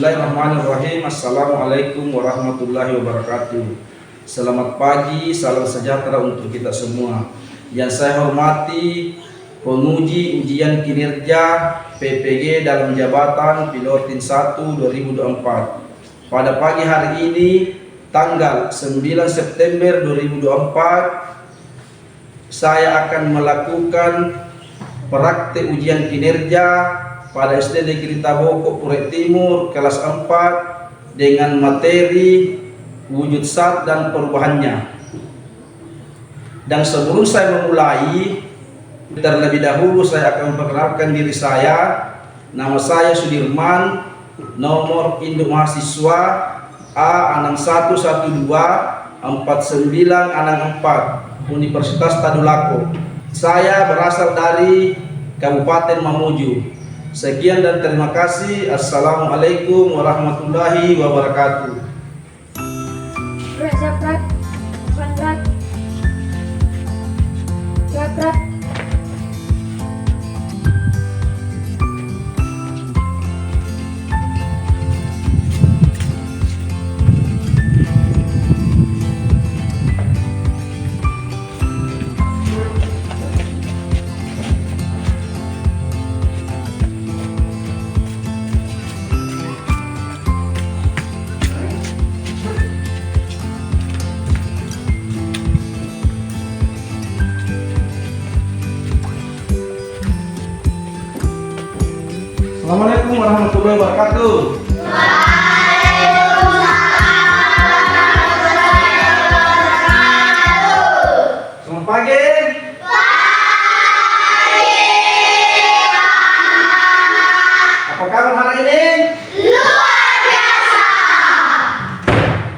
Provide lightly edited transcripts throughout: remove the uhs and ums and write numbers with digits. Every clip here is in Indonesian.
Bismillahirrahmanirrahim. Assalamualaikum warahmatullahi wabarakatuh. Selamat pagi, salam sejahtera untuk kita semua. Yang saya hormati penguji ujian kinerja PPG dalam jabatan Pilotin 1 2024. Pada pagi hari ini, tanggal 9 September 2024, saya akan melakukan praktek ujian kinerja pada SD Negeri Taboko Purek Timur kelas 4 dengan materi wujud zat dan perubahannya. Dan sebelum saya memulai, terlebih dahulu saya akan memperkenalkan diri saya. Nama saya Sudirman, nomor induk mahasiswa A61124964 Universitas Tadulako. Saya berasal dari Kabupaten Mamuju. Sekian dan terima kasih. Assalamualaikum warahmatullahi wabarakatuh. Assalamualaikum warahmatullahi wabarakatuh. Selamat pagi. Apa kabar hari ini? Luar biasa.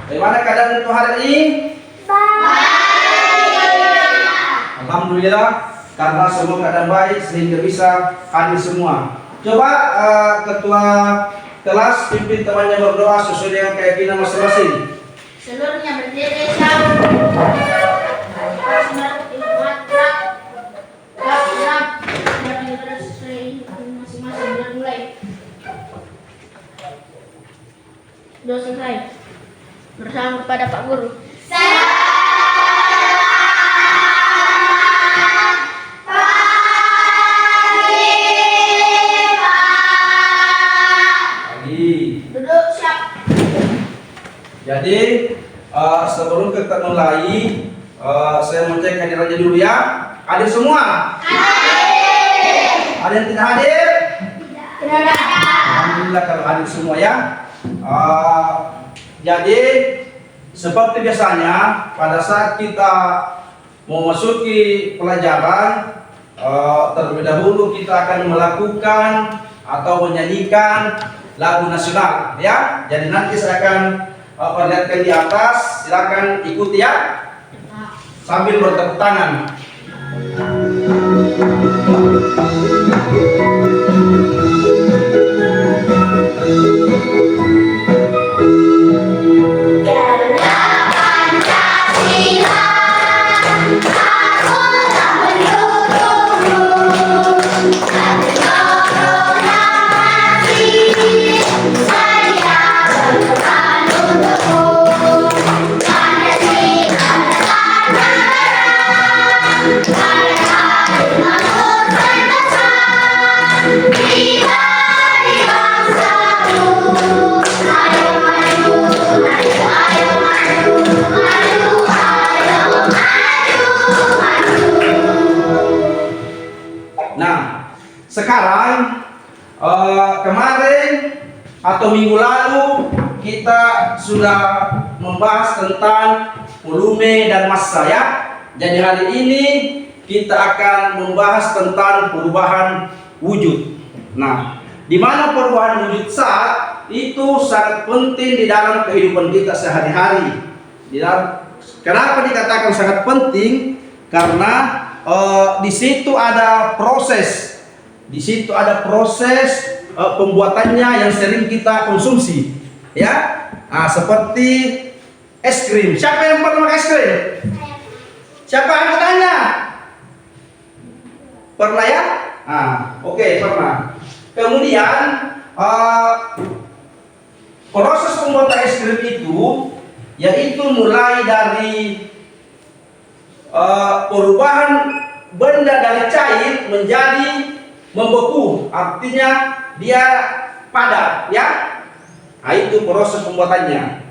Bagaimana keadaan untuk hari ini? Baik. Alhamdulillah, karena semua keadaan baik sehingga bisa hadir semua. Coba ketua kelas pimpin temannya berdoa sesuai dengan keyakinan masing-masing. Seluruhnya berdiri sudah selesai. Bersama kepada Pak Guru. Duduk siap. Jadi sebelum kita mulai, saya mau cek hadirannya dulu ya. Hadir semua? Hadir. Ada yang tidak hadir? Tidak. Alhamdulillah kalau hadir semua ya. Jadi seperti biasanya pada saat kita memasuki pelajaran, terlebih dahulu kita akan melakukan atau menyanyikan lagu nasional ya. Jadi nanti saya akan perlihatkan di atas, silakan ikuti ya sambil bertepuk tangan. Sekarang kemarin atau minggu lalu kita sudah membahas tentang volume dan massa ya. Jadi hari ini kita akan membahas tentang perubahan wujud. Nah, di mana perubahan wujud zat itu sangat penting di dalam kehidupan kita sehari-hari. Kenapa dikatakan sangat penting? Karena di situ ada proses. Di situ ada proses pembuatannya yang sering kita konsumsi, ya. Nah, seperti es krim. Siapa yang pernah makan es krim? Siapa yang bertanya? Pernah ya? Oke, pernah. Kemudian proses pembuatan es krim itu yaitu mulai dari perubahan benda dari cair menjadi membeku, artinya dia padat, ya. Nah, itu proses pembuatannya.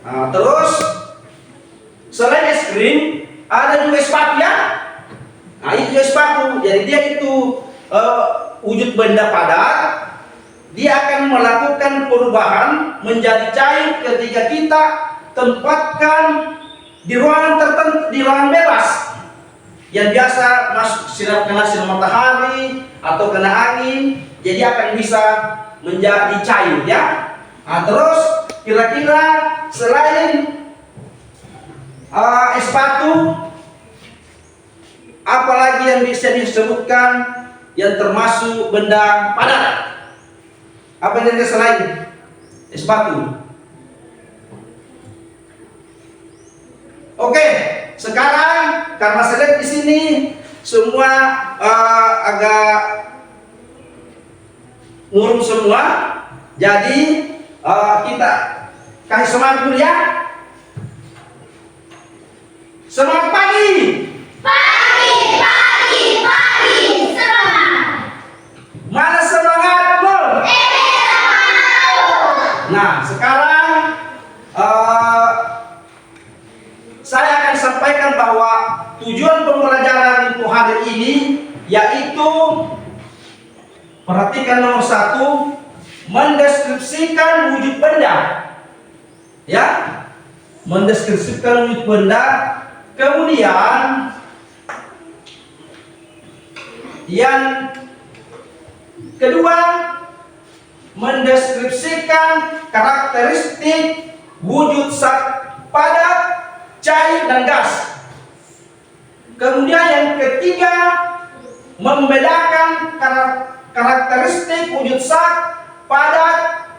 Nah, terus selain es krim ada juga es batu, ya. Nah, itu es batu. Jadi dia itu wujud benda padat. Dia akan melakukan perubahan menjadi cair ketika kita tempatkan di ruangan tertentu, di ruangan bebas yang biasa masuk kena sinar matahari atau kena angin, jadi akan bisa menjadi cair, ya. Nah, terus kira-kira selain es batu, apalagi yang bisa disebutkan yang termasuk benda padat? Apa yang selain es batu? Oke, sekarang karena saya lihat di sini semua agak ngurung semua, jadi kita kasih semangat dulu, ya. Semangat pagi. Pagi, pagi, pagi, semangat. Mana semangatmu? Nah, sekarang saya akan sampaikan bahwa tujuan pembelajaran untuk hari ini yaitu, perhatikan nomor 1, mendeskripsikan wujud benda, ya, mendeskripsikan wujud benda. Kemudian yang kedua, mendeskripsikan karakteristik wujud zat padat, cair, dan gas. Kemudian yang ketiga, membedakan karakteristik wujud zat padat,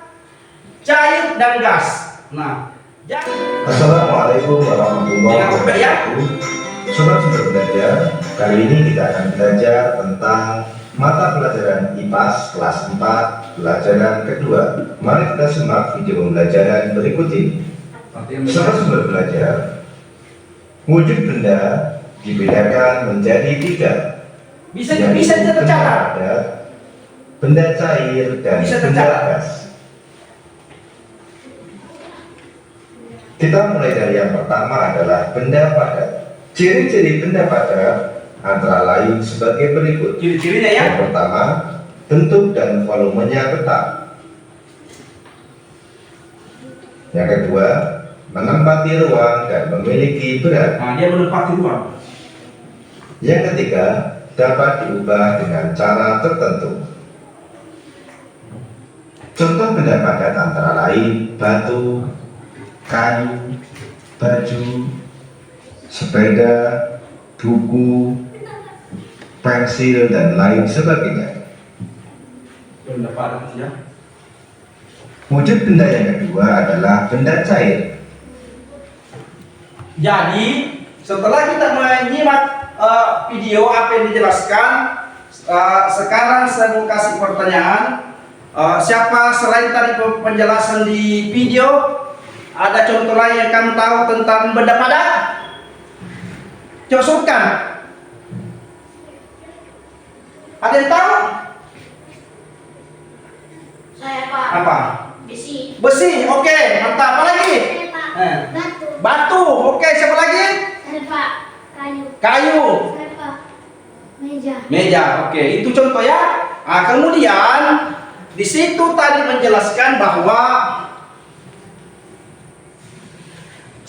cair, dan gas. Nah, Assalamualaikum warahmatullahi wabarakatuh. Sobat Sumber Belajar, kali ini kita akan belajar tentang mata pelajaran IPAS kelas 4 pelajaran kedua. Mari kita simak video pembelajaran berikut ini. Sobat Sumber Belajar, wujud benda dibedakan menjadi 3. bisa benda tercatat. padat, benda cair, dan Bisa benda tercatat. gas. Kita mulai dari yang pertama adalah benda padat. Ciri-ciri benda padat antara lain sebagai berikut. Ciri-cirinya, ya. Yang pertama, bentuk dan volumenya tetap. Yang kedua, menempati ruang dan memiliki berat. Nah, dia menempati ruang. Yang ketiga, dapat diubah dengan cara tertentu. Contoh benda padat antara lain batu, kayu, baju, sepeda, buku, pensil, dan lain sebagainya. Benda padat, ya. Wujud benda yang kedua adalah benda cair. Jadi setelah kita menyimak video apa yang dijelaskan, sekarang saya mau kasih pertanyaan. Siapa selain tadi penjelasan di video, ada contoh lain yang kamu tahu tentang benda padat? Coba sebutkan. Ada yang tahu? Saya, Pak. Apa? Besi. Besi, oke, mantap. Apa lagi? Saya, Pak. Batu. Batu, oke. Siapa lagi? Saya, Pak. Kayu. Kayu. Saya, Pak. Meja. Meja, oke. Itu contoh, ya. Nah, kemudian di situ tadi menjelaskan bahwa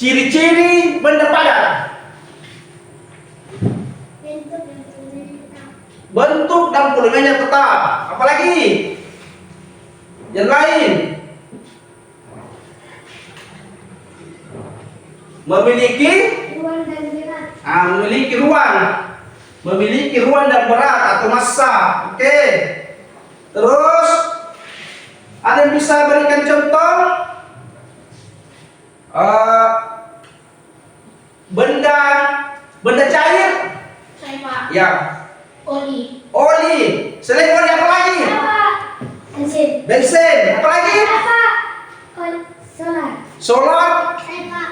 ciri-ciri benda padat. Bentuk dan volumenya tetap. Apalagi? Yang lain? Memiliki Ruang dan berat. memiliki ruang dan berat atau massa. Oke. Terus ada yang bisa berikan contoh benda cair? Saya, Pak. Ya. Oli. Oli. Selain oli apa lagi? Saya, Pak. Bensin. Bensin. Apa lagi? Saya, Pak. solar, Saya Pak.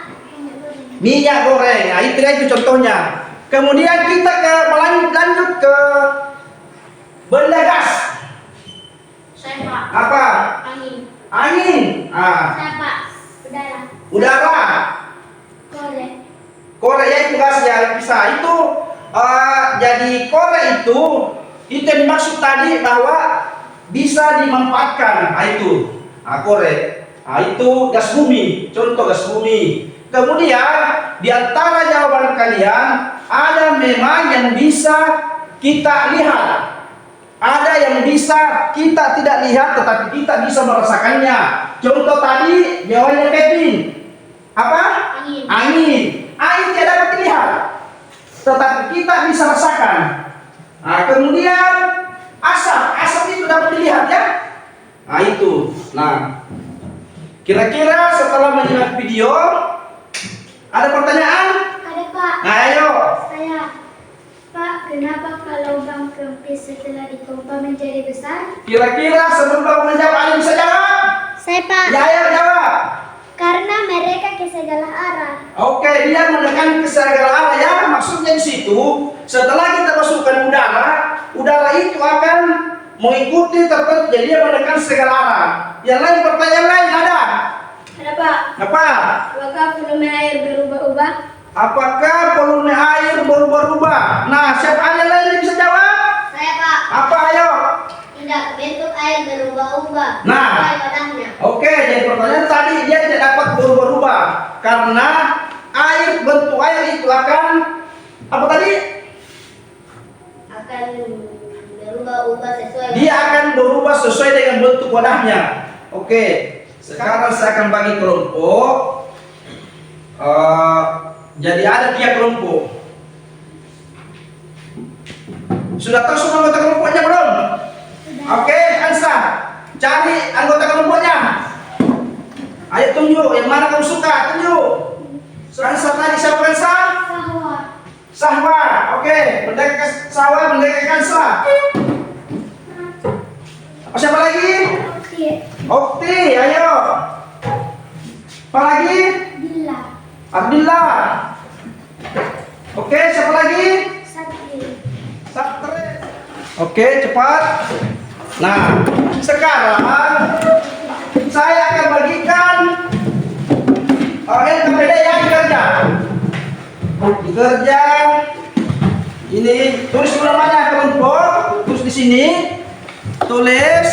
minyak goreng. Nah, itu contohnya. Kemudian kita lanjut ke benda gas. Saya Pak. Apa? Angin. Angin. Saya Pak. Udara. Udara. Korek. Korek ya itu gas ya bisa. Itu jadi korek itu yang dimaksud tadi bahwa bisa dimanfaatkan. Itu korek. Itu gas bumi. Contoh gas bumi. Kemudian di antara jawaban kalian ada memang yang bisa kita lihat, ada yang bisa kita tidak lihat tetapi kita bisa merasakannya. Contoh tadi jawabannya Kevin apa? Angin. Angin tidak dapat dilihat tetapi kita bisa rasakan. Nah, kemudian asap itu dapat dilihat ya. Nah itu. Nah, kira-kira setelah menyimak video ada pertanyaan? Ada Pak. Nah, ayo. Saya. Pak, kenapa kalau lubang kempis setelah dipompa menjadi besar? Kira-kira sebelum kamu menjawab, ada yang bisa jawab? Saya Pak. Ya, ayo jawab. Karena mereka ke segala arah. Oke, dia menekan ke segala arah ya. Maksudnya di situ, setelah kita masukkan udara itu akan mengikuti tertentu, jadi dia menekan segala arah. Yang lain, pertanyaan lain ada? Ada Pak. Apa? Apakah volume air berubah-ubah? Apakah volume air berubah-ubah? Nah, siapa ada lain yang bisa jawab? Saya Pak. Apa ayo? Tidak, bentuk air berubah-ubah. Nah. Sesuai wadahnya. Oke, jadi pertanyaan tadi dia tidak dapat berubah-ubah karena bentuk air itu akan apa tadi? Akan berubah-ubah sesuai. Dia akan berubah sesuai dengan bentuk wadahnya. Oke, sekarang saya akan bagi kelompok. Jadi ada 3 kelompok. Sudah tahu semua anggota kelompoknya belum? Oke, Ansa, cari anggota kelompoknya. Ayo tunjuk, yang mana kamu suka, tunjuk. Ansa tadi siapa Ansa? Sahwa. Sahwa, oke, mendekatkan sawah, mendekatkan Ansa. Siapa lagi? Okti. Okti, ayo. Apa lagi? Bila. Abdillah. Oke, siapa lagi? Satri. Satre. Oke, cepat. Nah, sekarang saya akan bagikan LKPD yang kerja. Ini tulis namanya kelompok, tulis di sini. Tulis.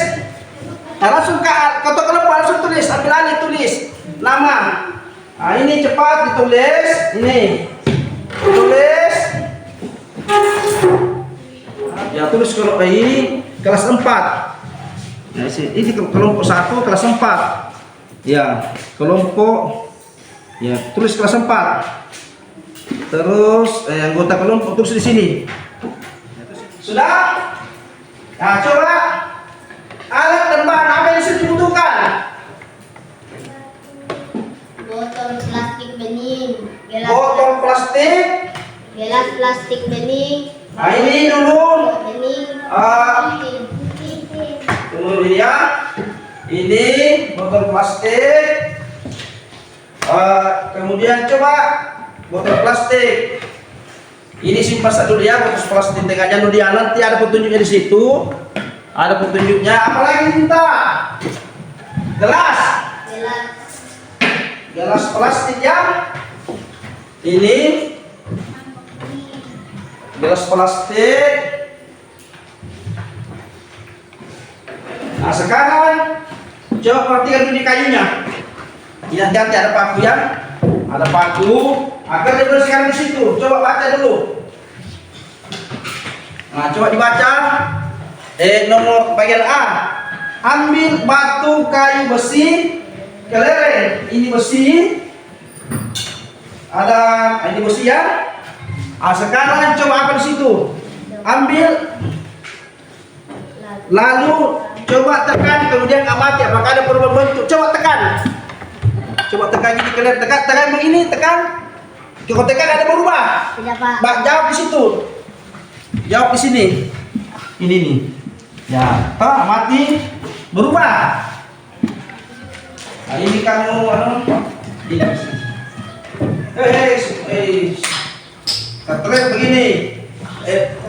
Langsung ke kelompok langsung tulis, ambil alih tulis nama. Nah, ini cepat ditulis. Ini tulis. Ya tulis kalau ini kelas 4. Nah, ini kelompok 1 kelas 4. Ya, kelompok ya tulis kelas 4. Terus anggota kelompok tulis di sini. Sudah? Nah, coba alat dan bahan apa yang sudah dibutuhkan? Botol plastik bening. Botol plastik. Gelas plastik bening. Nah, ini dulu. Bening. Tunggu ya. Ini botol plastik. Kemudian coba botol plastik. Ini simpan dulu ya, botol plastik tengahnya dulu dia. Nanti ada petunjuknya di situ. Ada petunjuknya. Apalagi minta? Gelas. Gelas plastik ya. Ini gelas plastik. Nah, sekarang coba perhatikan dulu di kayunya. Ya, nanti ada paku ya. Ada paku. Agar dibersihkan di situ. Coba baca dulu. Nah, coba dibaca. Nomor bagian A. Ambil batu, kayu, besi, kelereng. Ini besi. Ini besi ya. Nah, sekarang coba apa di situ? Ambil. Lalu coba tekan, kemudian amati apakah ada perubahan bentuk. Coba tekan. Coba tekan gini, kalian tekan begini, tekan. Kalau tekan ada berubah. Tidak Pak. Jawab di situ. Jawab di sini. Ini nih. Ya, amati berubah. Nah, ini kamu Terus begini.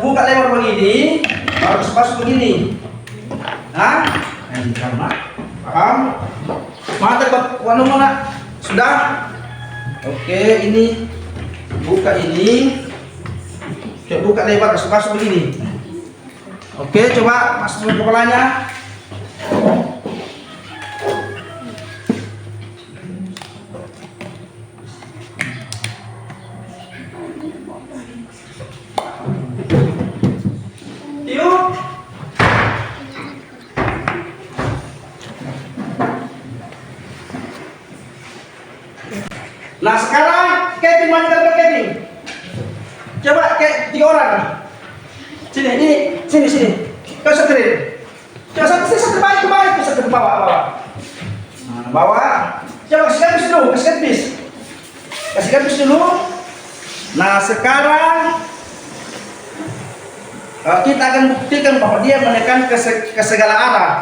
Buka lebar begini, harus masuk begini. Hah? Paham? Mata warna mana? Sudah? Oke, ini buka ini. Coba buka lebar, masuk begini. Oke, coba masuk kepalanya. Tiup. Nah sekarang Kevin mana dapat Kevin? Coba kayak 3 orang. Sini, sini. Kau seterin. Coba satu baik, satu bawah. Nah, bawah. Coba kasih garis dulu. Nah sekarang kita akan buktikan bahwa dia menekan ke segala arah.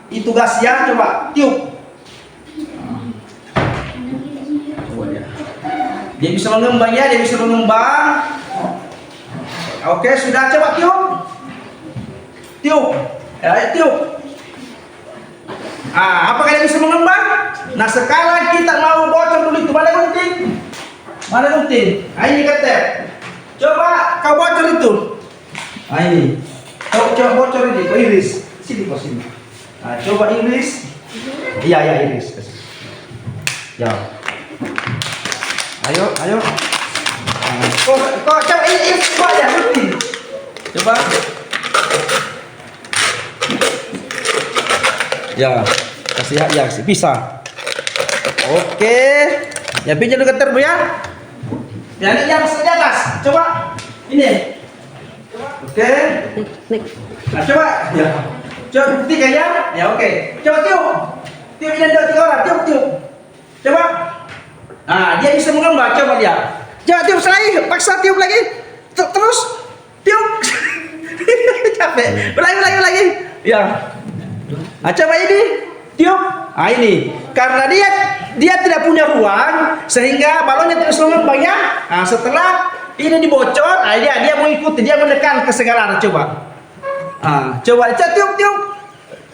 Itu gasnya, coba tiup. Dia bisa mengembang ya, Oke, sudah, coba tiup. Tiup. Apakah dia bisa mengembang? Nah, sekarang kita mau bocor dulu itu. Mana gunting? Ini ketek. Coba kau bocor itu. Ini. Coba bocor ini, kau iris. Sini. Coba iris. Iya, iris. Ya. Ayo. Kok coba ini coba ya, gunting. Coba. Ya, kasih bisa. Oke. Ya pinjam dekat Bu ya. Ya ini yang di atas. Coba. Ini. Oke. Nah, coba. Ya. Coba buktikan ya. Ya oke. Coba tiup. Tiup ini ada 3 orang. Tiup. Coba. Nah, dia bisa mengembang. Coba dia. Coba tiup lagi. Paksa tiup lagi. Terus tiup. Capek. Ulangi lagi. Ya. Nah, coba ini tiup. Nah, ini karena dia tidak punya ruang sehingga balonnya terus mengembang ya. Nah, setelah ini dibocor, dia mengikuti, dia menekan ke segala arah. Coba. Coba tiup.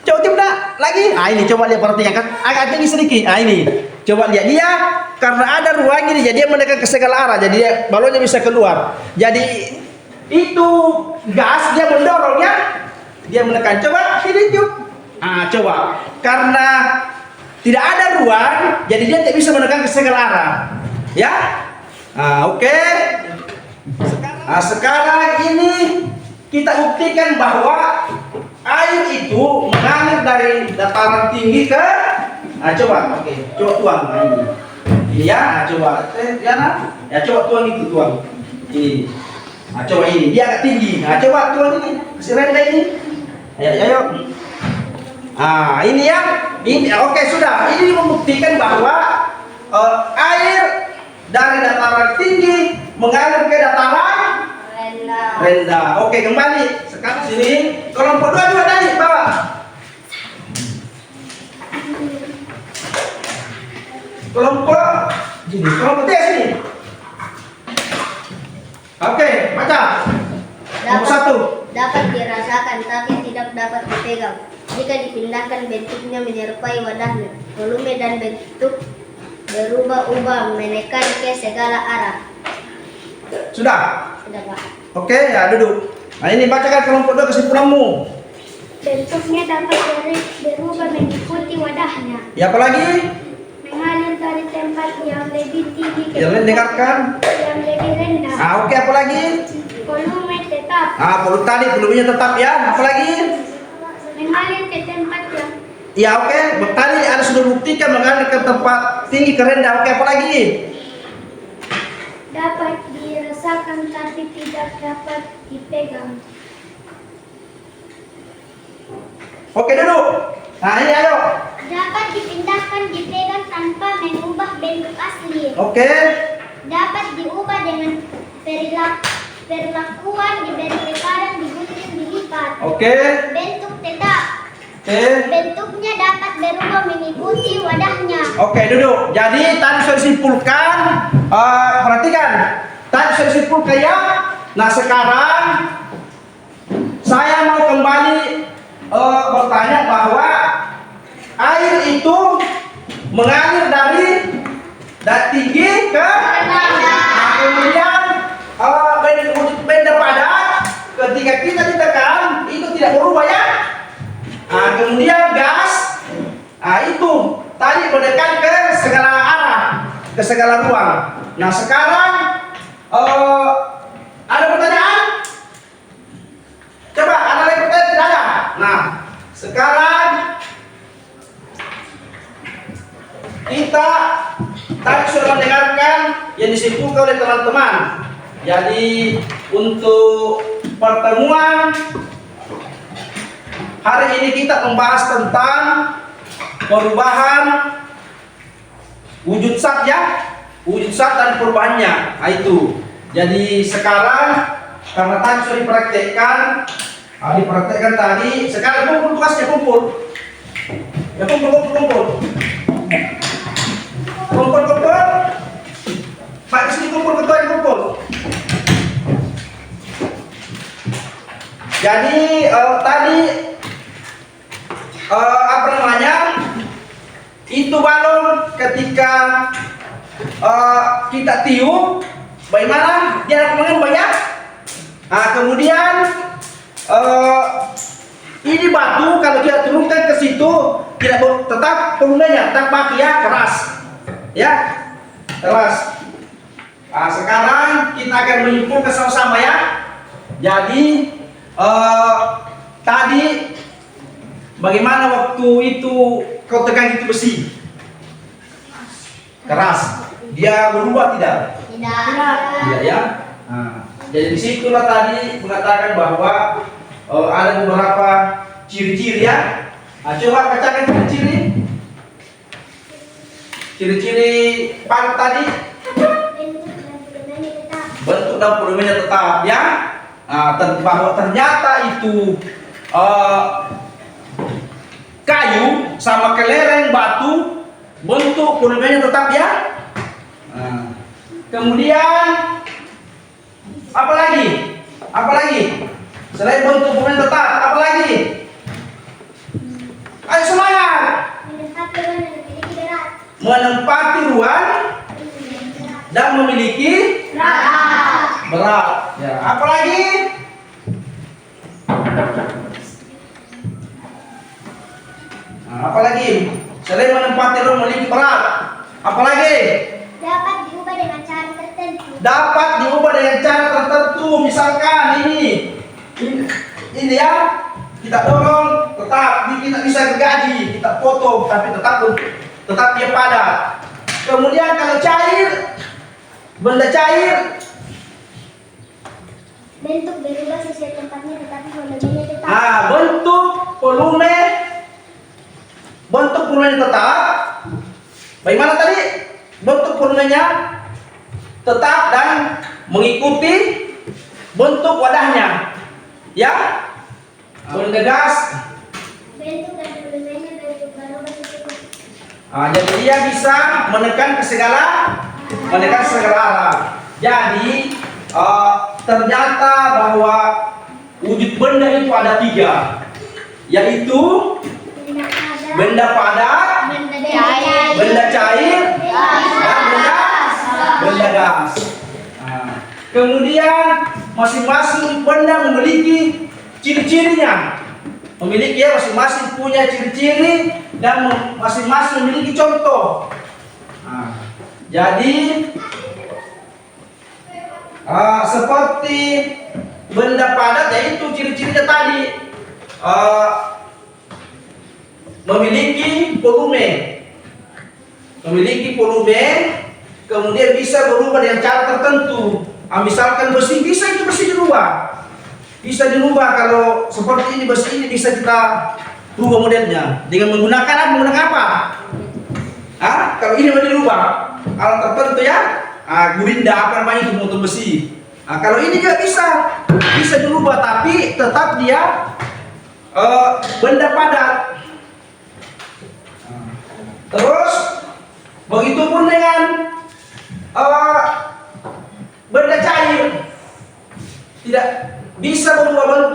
Coba tiup lagi. Ini coba lihat perhatikan kan agak tinggi sedikit. Ini coba lihat dia karena ada ruang ini jadi dia menekan ke segala arah. Jadi balonnya bisa keluar. Jadi itu gas dia mendorong ya. Dia menekan. Coba ini tiup. Coba karena tidak ada ruang jadi dia tidak bisa menekan ke segala arah ya. Oke. Sekarang ini kita buktikan bahwa air itu mengalir dari dataran tinggi ke coba tuang ini ya. Coba coba tuang ini coba ini dia agak tinggi. Coba tuang ini kasih rendah ini. Ayo. Ini ya. Oke, sudah. Ini membuktikan bahwa air dari dataran tinggi mengalir ke dataran rendah. Oke, kembali. Sekarang sini kelompok 2 juga dari bawah. Kelompok 3 sini. Oke, baca. Kelompok 1. Dapat dirasakan tapi tidak dapat dipegang. Jika dipindahkan bentuknya menyerupai wadahnya, volume dan bentuk berubah-ubah menekan ke segala arah. Sudah, Pak. Oke, ya duduk. Nah ini bacakan kelompok 2 kesimpulanmu. Bentuknya dapat berubah mengikuti wadahnya. Ya apa lagi? Mengalir dari tempat yang lebih tinggi ke Yang dengarkan. yang lebih rendah. Oke, apa lagi? Volume tetap. Volumenya tetap ya. Apa lagi? Mengalir ke tempat yang Ya oke, tadi ada sudah buktikan mengalir ke tempat tinggi ke rendah. Oke, apa lagi? dapat dirasakan tapi tidak dapat dipegang. Oke, duduk. Nah, ini ayo. Dapat dipindahkan, dipegang tanpa mengubah bentuk asli. Oke. Dapat diubah dengan perlakuan, diberi tekanan, digunting, dilipat. Oke. Bentuk tetap. Bentuknya dapat berubah mengikuti wadahnya. Oke, duduk. Jadi tadi sudah disimpulkan. Perhatikan. Tadi sudah disimpulkan ya. Nah sekarang saya mau kembali bertanya bahwa air itu mengalir dari tinggi ke kemudian benda padat ketika kita ditekan itu tidak berubah ya. Kemudian gas, itu tadi mendekat ke segala arah, ke segala ruang. Nah sekarang ada pertanyaan? Coba ada lagi pertanyaan? Tidak ada. Nah sekarang kita tadi sudah mendengarkan yang disimpulkan oleh teman-teman. Jadi untuk pertemuan hari ini kita membahas tentang perubahan wujud zat ya, wujud zat dan perubahannya. Nah, itu. Jadi sekarang karena tadi sudah dipraktekkan tadi, sekarang kumpul tugasnya kumpul. Ya kumpul. Kumpul. Pak di sini kumpul, ketua kumpul. Jadi tadi itu balon ketika kita tiup, bagaimana dia mengembang ya? Nah, kemudian ini batu kalau kita turunkan ke situ tidak tetap volumenya tetap batu ya, keras, ya, keras. Nah, sekarang kita akan menyimpulkan sama-sama ya. Jadi tadi bagaimana waktu itu kau tekan itu besi keras, dia berubah tidak? Tidak ya. Nah, jadi disitulah tadi mengatakan bahwa ada beberapa ciri-ciri ya. Nah, coba bacakan ciri-ciri padat tadi. Bentuk dan volumenya tetap ya. Nah, bahwa ternyata itu kayu sama kelereng batu bentuk volumenya tetap ya. Nah, kemudian apa lagi selain bentuk volumenya tetap, apa lagi? Ayo semangat. Menempati ruang dan memiliki berat. Ya, apa lagi? Nah, apa lagi? Selain menempati ruang memiliki berat, apa lagi? Dapat diubah dengan cara tertentu. Dapat diubah dengan cara tertentu. Misalkan ini ya, kita dorong tetap, kita bisa gergaji, kita potong, tapi tetap dia padat. Kemudian kalau cair, benda cair, Bentuk berubah sesuai tempatnya tetapi volumenya tetap. Bentuk volumenya tetap. Bagaimana tadi? Bentuk volumenya tetap dan mengikuti bentuk wadahnya. Ya? Benda gas. Bentuk dan volumenya berubah sesuai. Jadi dia bisa menekan ke segala arah. Jadi ternyata bahwa wujud benda itu ada 3, yaitu benda padat, benda cair, dan benda gas. Nah, kemudian masing-masing benda memiliki ciri-cirinya, masing-masing punya ciri-ciri dan masing-masing memiliki contoh. Nah, jadi seperti benda padat yaitu ciri-cirinya tadi memiliki volume, kemudian bisa berubah dengan cara tertentu. Misalkan besi bisa dirubah kalau seperti ini, besi ini bisa kita rubah modelnya dengan menggunakan apa? Kalau ini mau dirubah alat tertentu ya. Gurinda apa namanya itu, motor besi. Kalau ini juga bisa dirubah tapi tetap dia benda padat. Begitupun dengan benda cair, tidak bisa berubah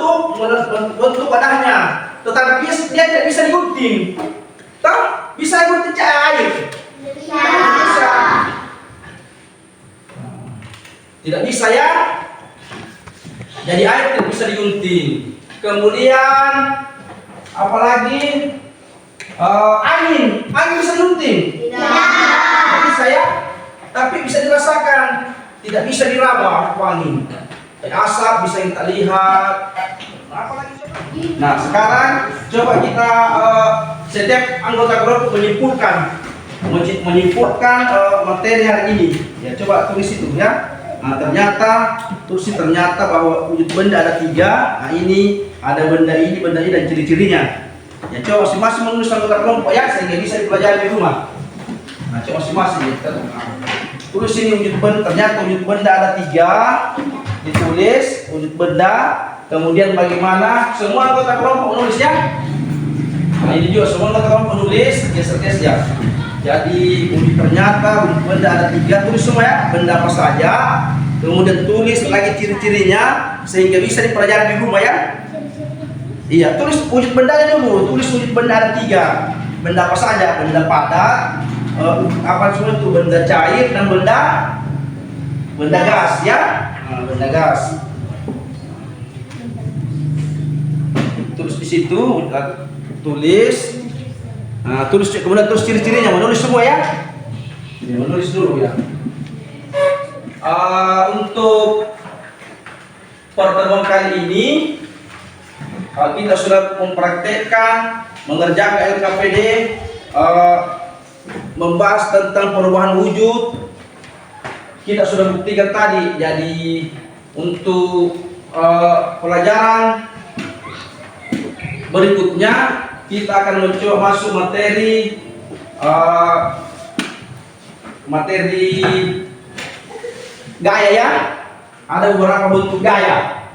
bentuk wadahnya, tetapi dia tidak bisa digunting. Tahu? Bisa gunting cair? Bisa. Tidak bisa ya? Jadi air tidak bisa digunting. Kemudian apalagi angin bisa digunting? Tidak bisa ya? Tapi bisa dirasakan. Tidak bisa diraba angin. Asap bisa kita lihat. Apalagi coba? Nah sekarang coba kita setiap anggota kelompok menyimpulkan materi hari ini. Ya coba tulis itu ya. Nah, ternyata bahwa wujud benda ada 3. Nah ini ada benda ini dan ciri-cirinya. Ya coba masing-masing menulis anggota kelompok ya sehingga bisa dipelajari di rumah. Nah coba masing-masing ya. Tulis ini ternyata wujud benda ada 3. Ditulis wujud benda. Kemudian bagaimana semua anggota kelompok menulis ya. Nah ini juga semua anggota kelompok menulis geser-geser ya. Jadi ternyata wujud benda ada 3, tulis semua ya, benda apa saja. Kemudian tulis lagi ciri-cirinya sehingga bisa dipelajari di rumah ya. Iya, tulis wujud bendanya dulu. Tulis wujud benda ada 3. Benda apa saja? Benda padat, apa semua itu, benda cair dan benda gas ya. Nah, benda gas. Tulis di situ, tulis. Nah, kemudian tulis ciri-cirinya, menulis semua ya. Menulis dulu ya. Untuk pertemuan kali ini kita sudah mempraktekkan mengerjakan LKPD, membahas tentang perubahan wujud. Kita sudah buktikan tadi. Jadi untuk pelajaran berikutnya kita akan mencoba masuk materi gaya ya. Ada beberapa bentuk gaya.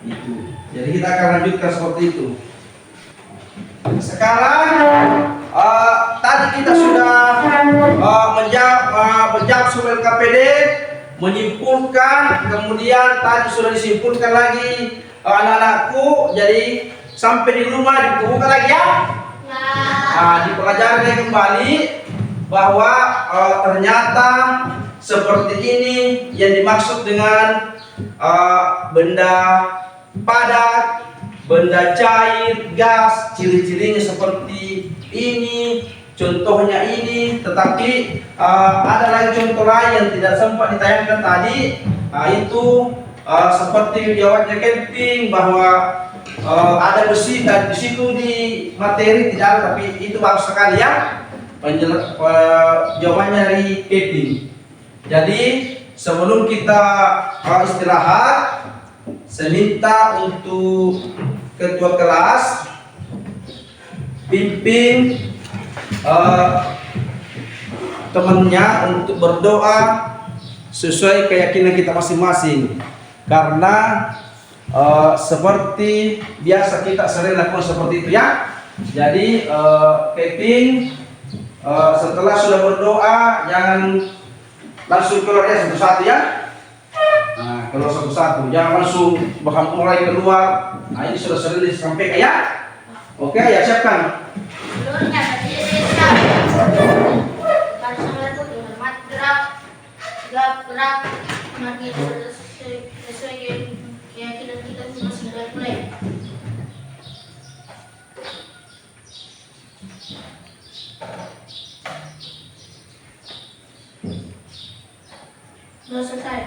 Itu. Jadi kita akan lanjutkan seperti itu. Sekarang tadi kita sudah menjawab soal LKPD, menyimpulkan, kemudian tadi sudah disimpulkan lagi anak-anakku. Jadi sampai di rumah dibuka lagi ya. Dipelajari kembali bahwa ternyata seperti ini yang dimaksud dengan benda padat, benda cair, gas, ciri-cirinya seperti ini, contohnya ini. Tetapi ada lagi contoh lain yang tidak sempat ditayangkan tadi. Itu seperti jawabnya camping bahwa ada besi dan di situ di materi tidak ada, tapi itu bagus sekali ya jawabannya dari camping. Jadi sebelum kita istirahat, saya minta untuk ketua kelas pimpin temannya untuk berdoa sesuai keyakinan kita masing-masing. Karena seperti biasa kita sering lakukan seperti itu ya. Jadi Kevin setelah sudah berdoa jangan langsung keluar ya satu-satu ya. Nah, keluar satu-satu, jangan langsung mulai keluar. Nah ini sudah sering disampaikan ya. Oke ya, siapkan. Seluruhnya berdiri pada saat itu hormat gerak mari sesuai keyakinan kita masing-masing. Mulai. Sudah selesai.